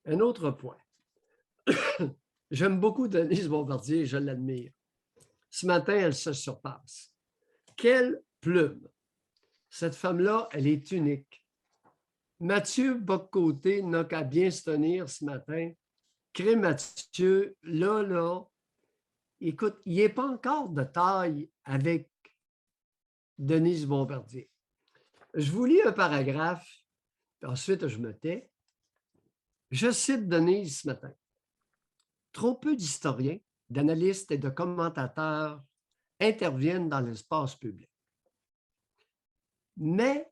Un autre point. J'aime beaucoup Denise Bombardier, je l'admire. Ce matin, elle se surpasse. Quelle plume! Cette femme-là, elle est unique. Mathieu Bock-Côté n'a qu'à bien se tenir ce matin. Crée Mathieu, là, écoute, il n'est pas encore de taille avec Denise Bombardier. Je vous lis un paragraphe, puis ensuite je me tais. Je cite Denise ce matin. Trop peu d'historiens, d'analystes et de commentateurs interviennent dans l'espace public. Mais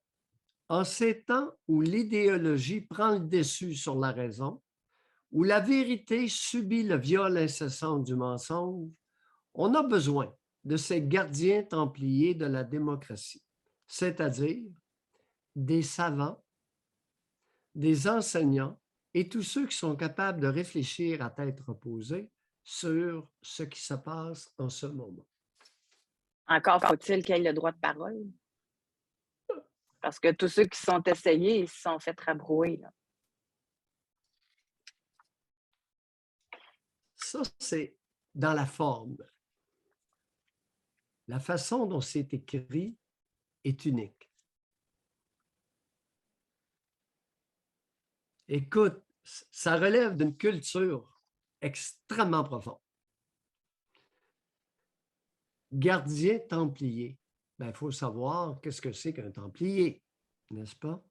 en ces temps où l'idéologie prend le dessus sur la raison, où la vérité subit le viol incessant du mensonge, on a besoin de ces gardiens templiers de la démocratie, c'est-à-dire des savants, des enseignants et tous ceux qui sont capables de réfléchir à tête reposée sur ce qui se passe en ce moment. Encore faut-il qu'il ait le droit de parole. Parce que tous ceux qui sont essayés, ils se sont fait rabrouer. Là. Ça, c'est dans la forme. La façon dont c'est écrit est unique. Écoute, ça relève d'une culture extrêmement profonde. Gardien templier. Il faut savoir qu'est-ce que c'est qu'un templier, n'est-ce pas?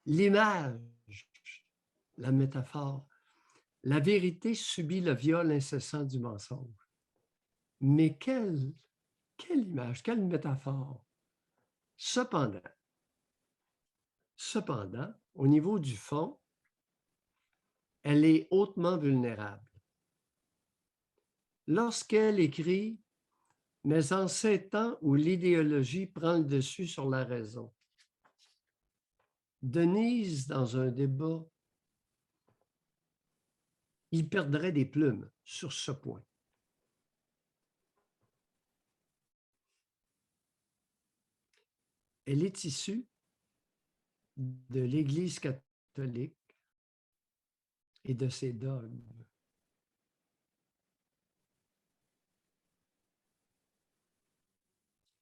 L'image, la métaphore. La vérité subit le viol incessant du mensonge. Mais quelle image, quelle métaphore. Cependant, au niveau du fond, elle est hautement vulnérable. Lorsqu'elle écrit « Mais en ces temps où l'idéologie prend le dessus sur la raison », Denise, dans un débat, il perdrait des plumes sur ce point. Elle est issue de l'Église catholique et de ses dogmes.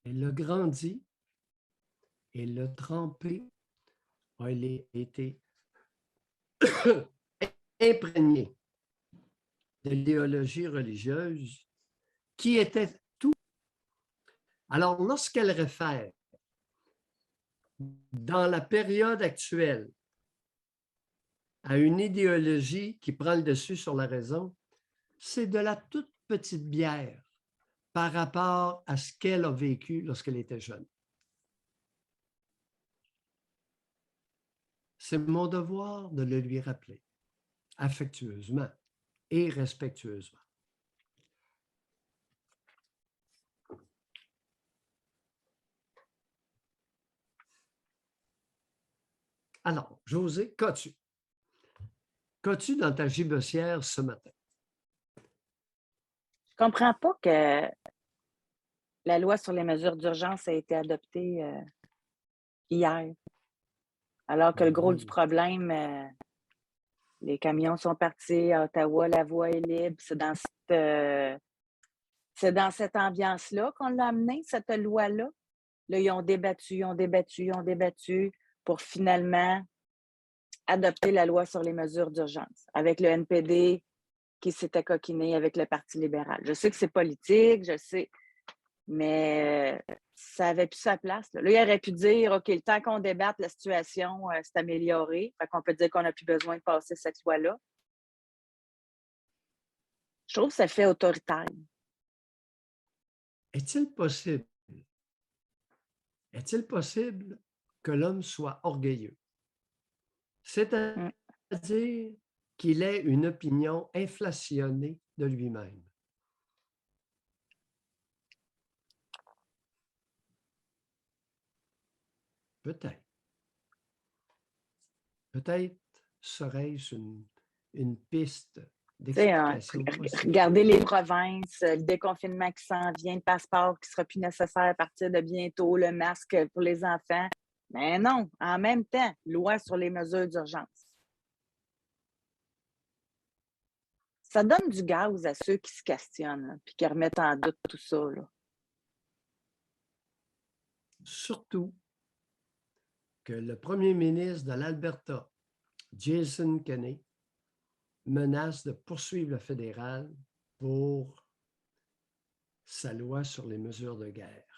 Elle a grandi, elle a trempé, elle a été imprégnée de l'idéologie religieuse qui était tout. Alors, lorsqu'elle réfère dans la période actuelle à une idéologie qui prend le dessus sur la raison, c'est de la toute petite bière par rapport à ce qu'elle a vécu lorsqu'elle était jeune. C'est mon devoir de le lui rappeler, affectueusement et respectueusement. Alors, José, qu'as-tu? Qu'as-tu dans ta gibecière ce matin? Je ne comprends pas que la loi sur les mesures d'urgence a été adoptée hier, alors que le gros du problème, les camions sont partis à Ottawa, la voie est libre. C'est dans cette ambiance-là qu'on l'a amené, cette loi-là. Là, ils ont débattu pour finalement adopter la loi sur les mesures d'urgence avec le NPD qui s'était coquiné avec le Parti libéral. Je sais que c'est politique, je sais, mais ça n'avait plus sa place. Là, il aurait pu dire, OK, le temps qu'on débatte, la situation s'est améliorée. Fait qu'on peut dire qu'on n'a plus besoin de passer cette loi-là. Je trouve que ça fait autoritaire. Est-il possible que l'homme soit orgueilleux? C'est-à-dire qu'il ait une opinion inflationnée de lui-même. Peut-être. Peut-être serait-ce une piste d'explication. Regardez les provinces, le déconfinement qui s'en vient, le passeport qui ne sera plus nécessaire à partir de bientôt, le masque pour les enfants. Mais non, en même temps, loi sur les mesures d'urgence. Ça donne du gaz à ceux qui se questionnent, puis qui remettent en doute tout ça, là. Surtout que le premier ministre de l'Alberta, Jason Kenney, menace de poursuivre le fédéral pour sa loi sur les mesures de guerre.